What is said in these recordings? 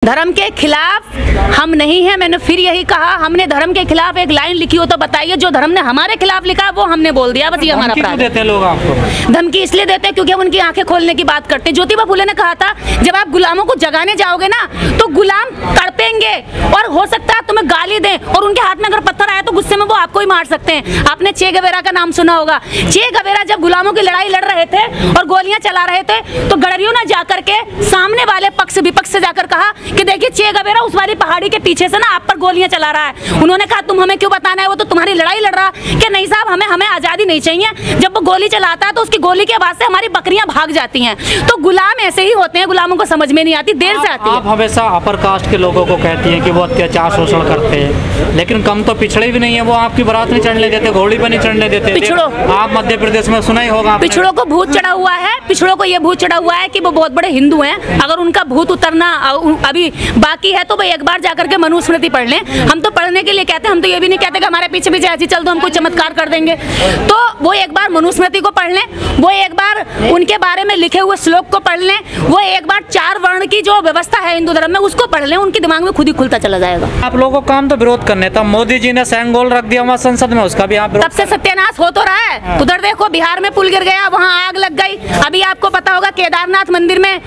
धर्म के खिलाफ हम नहीं हैं। मैंने फिर यही कहा, हमने धर्म के खिलाफ एक लाइन लिखी हो तो बताइए। जो धर्म ने हमारे खिलाफ लिखा वो हमने बोल दिया, बस ये हमारा अपराध। देते हैं लोग आपको धमकी इसलिए देते हैं क्योंकि हम उनकी आंखें खोलने की बात करते हैं। ज्योतिबा फुले ने कहा था जब आप गुलामों को जगाने जाओगे ना तो गुलाम तड़पेंगे और हो सकता है तुम्हें गाली दें, और उनके हाथ में अगर पत्थर आए तो गुस्से में वो आपको ही मार सकते हैं। आपने चे गवेरा का नाम सुना होगा। चे गवेरा जब गुलामों की लड़ाई लड़ रहे थे और गोलियां चला रहे थे तो गडरियों ने जाकर के सामने वाले पक्ष विपक्ष से जाकर कहा कि देखिए चे गवेरा उस वाली पहाड़ी के पीछे से ना आप पर गोलियां चला रहा है। उन्होंने कहा तुम हमें क्यों बताना है, वो तो तुम्हारी लड़ाई लड़ रहा है। कि नहीं साहब, हमें आजादी नहीं चाहिए। जब वो गोली चलाता है तो उसकी गोली के आवाज से हमारी बकरियां भाग जाती हैं। तो गुलाम ऐसे ही होते हैं, गुलामों को समझ में नहीं आती, देर से आती है। आप हमेशा अपर कास्ट के लोगों को कहती हैं कि वो अत्याचार शोषण करते हैं, लेकिन कम तो पिछड़े भी नहीं है। वो आपकी बारात नहीं चढ़ने देते, घोड़ी पर नहीं चढ़ने देते। पिछड़ों, आप मध्य प्रदेश में सुना ही होगा, पिछड़ों को भूत चढ़ा हुआ है। पिछड़ों को ये भूत चढ़ा हुआ है कि वो बहुत बड़े हिंदू हैं। अगर उनका भूत उतरना अभी बाकी है तो वो एक बार जाकर के मनुस्मृति पढ़ लें। हम तो पढ़ने के लिए कहते हैं, हम तो ये भी नहीं कहते कि हमारे पीछे पीछे ऐसी चल दो, हम कोई चमत्कार कर देंगे। तो वो एक बार मनुस्मृति को पढ़ लें, वो एक बार उनके बारे में लिखे हुए श्लोक को पढ़ लें, वो एक बार 4 वर्ण की जो व्यवस्था है हिंदू धर्म में उसको पढ़ लें, उनके दिमाग में खुद ही खुलता चला जाएगा। आप लोगों को काम तो विरोध करने था। मोदी जी ने सेंगोल रख दिया वहाँ संसद में, उसका भी आप तब से सत्यानाश हो तो रहा है। उधर देखो बिहार में पुल गिर गया, वहाँ आग लग गई। अभी आपको पता होगा केदारनाथ मंदिर में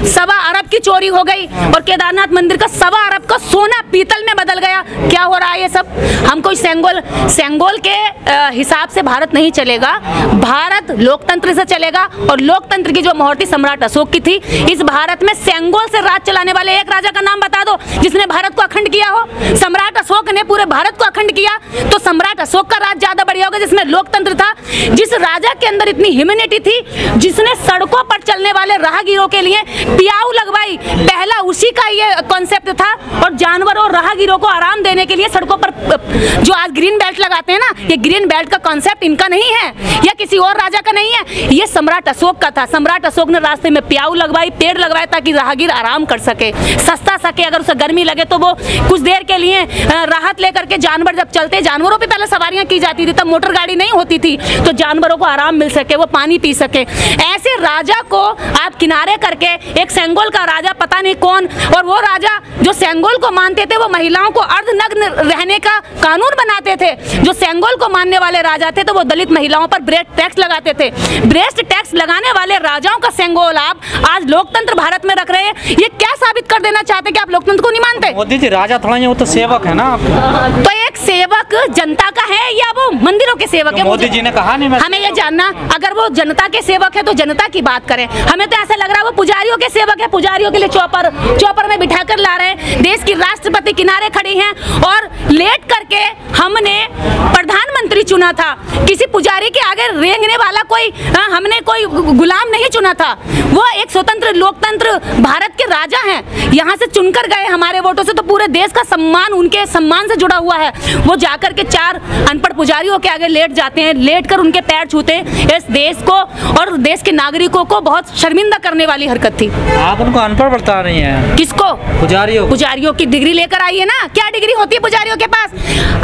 सवा अरब की चोरी हो गई और केदारनाथ मंदिर का 1.25 अरब का सोना पीतल में बदल गया। क्या हो रहा है ये सब? हम कोई सेंगोल के हिसाब से भारत नहीं चलेगा। भारत लोकतंत्र से चलेगा और लोकतंत्र की जो मोहर्ती सम्राट अशोक की थी। इस भारत में सेंगोल से राज चलाने वाले एक राजा का नाम बता दो जिसने भारत को अखंड किया हो। सम्राट अशोक ने पूरे भारत को अखंड किया तो सम्राट अशोक का राज ज्यादा बढ़िया होगा जिसमें लोकतंत्र था। जिस राजा के अंदर इतनी ह्यूमैनिटी थी, जिसने सड़कों पर चलने वाले राहगीरों के लिए पियाऊ लगवाई, पहला उसी का ये कॉन्सेप्ट था। और जानवरों और राहगीरों को आराम देने के लिए सड़कों पर जो आज ग्रीन बेल्ट लगाते हैं ना, ये ग्रीन बेल्ट का कॉन्सेप्ट इनका नहीं है या किसी और राजा का नहीं है, ये सम्राट अशोक का था। सम्राट अशोक ने रास्ते में पियाऊ लगवाई, पेड़ लगवाए ताकि राहगीर आराम कर सके, सस्ता सके। अगर उसे गर्मी लगे तो वो कुछ देर के लिए राहत लेकर के जानवर जब चलते, जानवरों पे पहले सवारियां की जाती थी, तब मोटर गाड़ी नहीं होती थी, तो जानवरों को आराम मिल सके, वो पानी पी सके। ऐसे राजा को आप किनारे करके एक सेंगोल का राजा पता नहीं कौन, और वो राजा जो सेंगोल को मानते थे वो महिलाओं को अर्धनग्न रहने का कानून बनाते थे। जो सेंगोल को मानने वाले राजा थे तो वो दलित महिलाओं पर ब्रेस्ट टैक्स लगाते थे। ब्रेस्ट टैक्स लगाने वाले राजाओं का सेंगोल आप आज लोकतंत्र भारत में रख रहे हैं। ये क्या साबित कर देना चाहते कि आप लोकतंत्र को नहीं मानते? मोदी जी राजा थोड़ा ही, वो तो सेवक है ना। तो एक सेवक जनता का है या वो मंदिरों के सेवक है? मोदी जी ने कहा नहीं। हमें ये जानना, अगर वो जनता के सेवक है तो जनता की बात करें। हमें तो ऐसा लग रहा है वो पुजारियों के सेवक है, पुजारियों के लिए चौपर में बिठा कर ला रहे हैं। देश की राष्ट्रपति किनारे खड़ी हैं और लेट करके हमने प्रधानमंत्री चुना था। किसी पुजारी के आगे रेंगने वाला हमने कोई गुलाम नहीं चुना था। वो एक स्वतंत्र लोकतंत्र भारत के राजा हैं, यहाँ से चुनकर गए हमारे वोटों से, तो पूरे देश का सम्मान उनके सम्मान से जुड़ा हुआ है। वो जाकर के 4 अनपढ़ पुजारियों के आगे लेट जाते हैं, लेट कर उनके पैर छूते हैं। इस देश को और देश के नागरिकों को बहुत शर्मिंदा करने वाली हरकत थी। आप उनको अनपढ़ बता रही हैं। किसको? पुजारियों की डिग्री लेकर आइए ना। क्या डिग्री होती है पुजारियों के पास?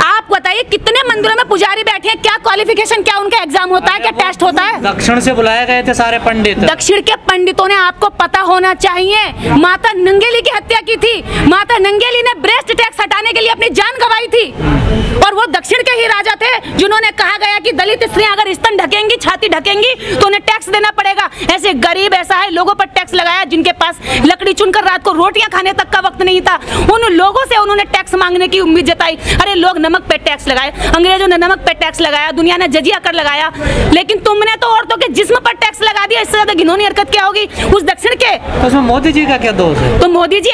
आप बताइए कितने मंदिरों में पुजारी बैठे हैं, क्या क्वालिफिकेशन, क्या उनका एग्जाम होता है, क्या टेस्ट होता है? दक्षिण से बुलाए गए थे सारे पंडित। दक्षिण के पंडितों ने, आपको पता होना चाहिए, माता नंगेली की हत्या की थी। माता नंगेली ने ब्रेस्ट टैक्स हटाने के लिए अपनी जान गंवाई थी। और वो दक्षिण के ही राजा थे जिन्होंने कहा गया कि दलित स्त्रियां अगर स्तन ढकेंगी, छाती ढकेंगी तो उन्हें टैक्स देना पड़ेगा। ऐसे गरीब ऐसा है लोगों पर टैक्स लगाया जिनके पास लकड़ी चुनकर रात को रोटियां खाने तक का वक्त नहीं था। उन लोगों से उन्होंने टैक्स मांगने की उम्मीद जताई। अरे लोग नमक पे टैक्स लगाए, अंग्रेजों ने नमक पे टैक्स लगाया, दुनिया ने जजिया कर लगाया, लेकिन तुमने तो औरतों के जिस्म पर टैक्स लगा दिया। इससे ज्यादा घिनौनी हरकत क्या होगी उस दक्षिण के? तो उसमें मोदी जी का क्या दोष है? तो मोदी जी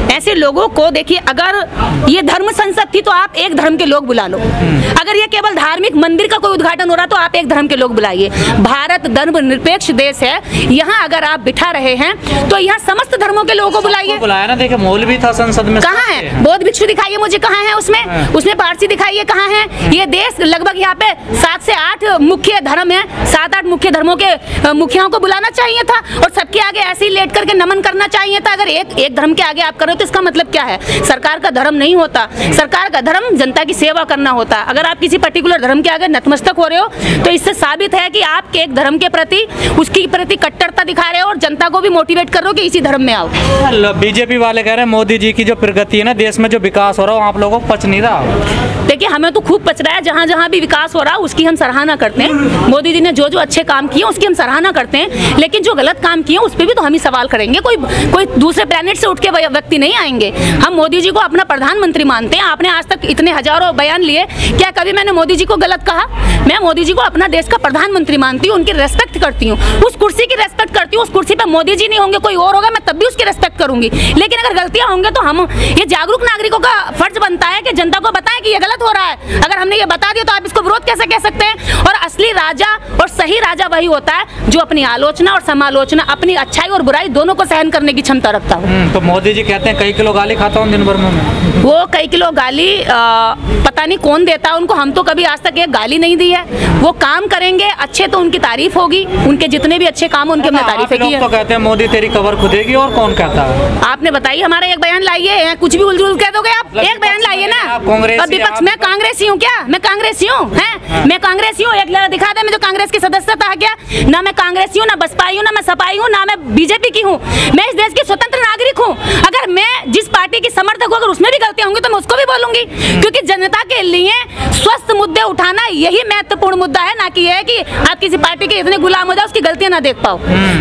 ऐसे लोगों को देखिए, अगर ये धर्म संसद थी तो आप एक धर्म के लोग बुला लो। अगर ये केवल धार्मिक मंदिर का कोई उद्घाटन हो रहा तो आप एक धर्म के लोग बुलाइए। भारत धर्मनिरपेक्ष देश है, यहाँ अगर आप बिठा रहे हैं तो यहाँ समस्त धर्मों के लोगों को बुलाइए। बुलाया ना, देखिए मौलवी था संसद संसद में कहाँ है? बौद्ध भिक्षु दिखाइए मुझे, कहाँ है उसमें? उसमें पारसी दिखाइए, कहाँ है? ये देश लगभग यहाँ पे 7 से 8 मुख्य धर्म है, 7-8 मुख्य धर्मों के मुखियाओं को बुलाना चाहिए था और सबके आगे ऐसे ही लेट करके नमन करना चाहिए था। अगर एक धर्म के आगे आप करो तो इसका मतलब क्या है? सरकार का धर्म नहीं होता, सरकार का धर्म जनता की सेवा करना होता। अगर आप किसी पर्टिकुलर धर्म के आगे नतमस्तक हो रहे हो तो इससे साबित है कि आप एक धर्म के प्रति, उसकी प्रति कट्टरता दिखा रहे हो और जनता को भी मोटिवेट कर रहे हो कि इसी धर्म में आओ। बीजेपी वाले कह रहे हैं मोदी जी की जो प्रगति है ना, देश में जो विकास हो रहा है आप लोगों को पच नहीं रहा। देखिए, हमें तो खूब पच रहा है, जहाँ जहाँ भी विकास हो रहा है उसकी हम सराहना करते हैं। मोदी जी ने जो जो अच्छे काम किए उसकी हम सराहना करते हैं, लेकिन जो गलत काम किए उस पर भी तो हम ही सवाल करेंगे। कोई दूसरे प्लेनेट से उठ के व्यक्ति नहीं आएंगे। हम मोदी जी को अपना प्रधानमंत्री मानते हैं। आपने आज तक इतने हजारों बयान लिए, क्या कभी मैंने मोदी जी को गलत कहा? मैं मोदी जी को अपना देश का प्रधानमंत्री मानती हूँ, उनकी रेस्पेक्ट करती हूँ, उस कुर्सी की रेस्पेक्ट करती हूँ। उस कुर्सी पर मोदी जी नहीं होंगे, कोई और होगा, मैं तब भी उसकी रेस्पेक्ट करूंगी। लेकिन अगर गलतियां होंगे तो हम, ये जागरूक नागरिकों का फर्ज बनता है कि जनता को बताएं कि ये गलत हो रहा है। अगर हमने ये बता दिया तो आप इसको विरोध कैसे कह सकते हैं? और असली राजा और सही राजा वही होता है जो अपनी आलोचना और समालोचना, अपनी अच्छाई और बुराई दोनों को सहन करने की क्षमता रखता हो। तो मोदी जी कहते हैं कई किलो गाली खाता हूँ दिन भर में। वो कई किलो गाली पता नहीं कौन देता है उनको, हम तो कभी आज तक एक गाली नहीं दी है। वो काम करेंगे अच्छे तो उनकी तारीफ होगी, उनके जितने भी अच्छे काम उनके हमने तारीफ की है। तो कहते हैं मोदी तेरी कबर खुदेगी, और कौन कहता है? आपने बताइए, हमारा एक बयान लाइए, कुछ भी उलझुल कह दोगे आप? एक बयान लाइए ना। विपक्ष, मैं कांग्रेसी हूँ क्या? मैं कांग्रेसी हूँ, हैं? मैं कांग्रेसी हूँ, एक दिखा दे मुझे कांग्रेस की सदस्यता है क्या? ना मैं कांग्रेसी हूँ, ना बसपाई हूँ, ना मैं सपाई हूँ, ना मैं बीजेपी की हूँ। मैं इस देश की स्वतंत्र नागरिक हूँ। अगर मैं जिस पार्टी की समर्थक हूँ, अगर उसमें भी गलतियां होंगी तो मैं उसको भी बोलूंगी, क्योंकि जनता के लिए स्वस्थ मुद्दे उठाना यही महत्वपूर्ण मुद्दा है, ना कि यह है कि आप किसी पार्टी के इतने गुलाम हो जाओ उसकी गलतियां ना देख पाओ।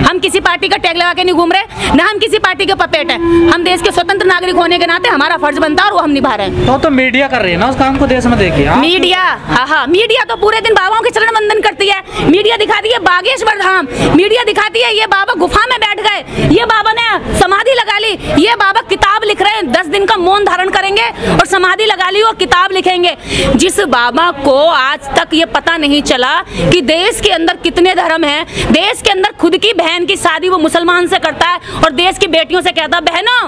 हम किसी पार्टी का टैग लगा के नहीं घूम रहे, ना हम किसी पार्टी के पपेट हैं। हम देश के स्वतंत्र नागरिक होने के नाते हमारा फर्ज बनता है और वो हम निभा रहे हैं। तो मीडिया कर रही है ना उस काम को देश में, देखिए मीडिया, हाँ, मीडिया तो पूरे दिन बाबाओं के चरण वंदन करती है। मीडिया दिखाती है बागेश्वर धाम, मीडिया दिखाती है ये बाबा गुफा में बैठ गए, ये बाबा ने समाधि लगा ली, ये बाबा किताब लिख रहे हैं, 10 दिन का मौन धारण करेंगे और समाधि लगा ली और किताब लिखेंगे। जिस बाबा को आज तक ये पता नहीं चला कि देश के अंदर कितने धर्म हैं, देश के अंदर खुद की बहन की शादी वो मुसलमान से करता है और देश की बेटियों से कहता है बहनों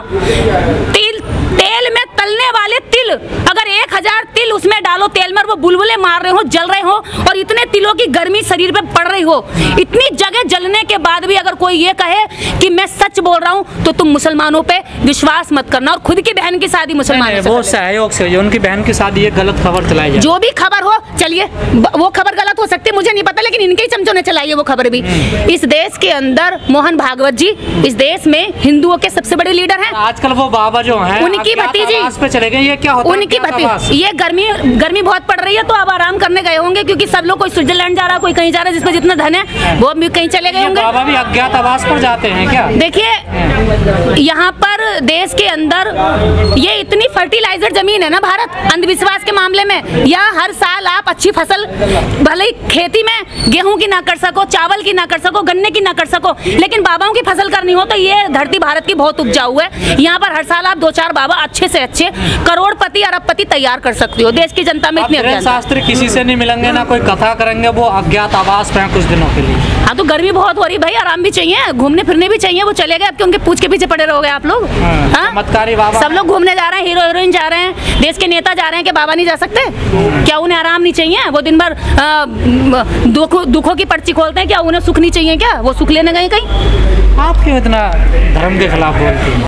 तेल में तलने वाले तिल, अगर 1000 तिल उसमें डालो तेल में और वो बुलबुले मार रहे हो, जल रहे हो और इतने तिलों की गर्मी शरीर पे पड़ रही हो, इतनी जगह जलने के बाद भी अगर कोई ये कहे कि मैं सच बोल रहा हूँ तो तुम मुसलमानों पे विश्वास मत करना। और खुद की बहन की शादी मुसलमान वो सहयोग से उनकी बहन की शादी ये गलत खबर चलाई जाए, जो भी खबर हो, चलिए वो खबर गलत हो सकती है, मुझे नहीं पता, लेकिन इनके ही चमचों ने चलाई है वो खबर भी। इस देश के अंदर मोहन भागवत जी इस देश में हिंदुओं के सबसे बड़े लीडर हैं। आजकल वो बाबा जो हैं उनकी भतीजी पे चले गए, ये क्या होता है? उनकी भतीजी, ये गर्मी बहुत पड़ रही है तो अब आराम करने गए होंगे, क्योंकि सब लोग कोई स्विट्जरलैंड जा रहा है, कोई कहीं जा रहा है, जिसमें जितना धन है वो भी कहीं चले गए होंगे। बाबा भी अज्ञात आवास पर जाते हैं क्या? देखिए, यहाँ पर देश के अंदर ये इतनी फर्टिलाइजर जमीन है ना भारत, अंधविश्वास के मामले में, या हर साल आप अच्छी फसल, भले ही खेती में गेहूं की ना कर सको, चावल की ना कर सको, गन्ने की ना कर सको, लेकिन बाबाओं की फसल करनी हो तो ये धरती भारत की बहुत उपजाऊ है। यहाँ पर हर साल आप 2-4 बाबा अच्छे से अच्छे करोड़पति अरबपति तैयार कर सकती हो। देश की जनता में इतनी शास्त्री किसी से नहीं मिलेंगे, ना कोई कथा करेंगे, वो अज्ञात आवास पे कुछ दिनों के लिए। हाँ, तो गर्मी बहुत हो रही भाई, आराम भी चाहिए, घूमने फिरने भी चाहिए। वो चले गए, अब उनके पूछ के पीछे पड़े रहोगे आप लोग? चमत्कारी बाबा, सब लोग घूमने जा रहे हैं, हीरो हीरोइन जा रहे हैं, देश के नेता जा रहे हैं, कि बाबा नहीं जा सकते? क्या उन्हें आराम नहीं चाहिए? वो दिन भर दुखों की पर्ची खोलते हैं, क्या उन्हें सुख नहीं चाहिए क्या? वो सुख लेने गए कहीं? आप क्यों इतना धर्म के खिलाफ बोलते हैं?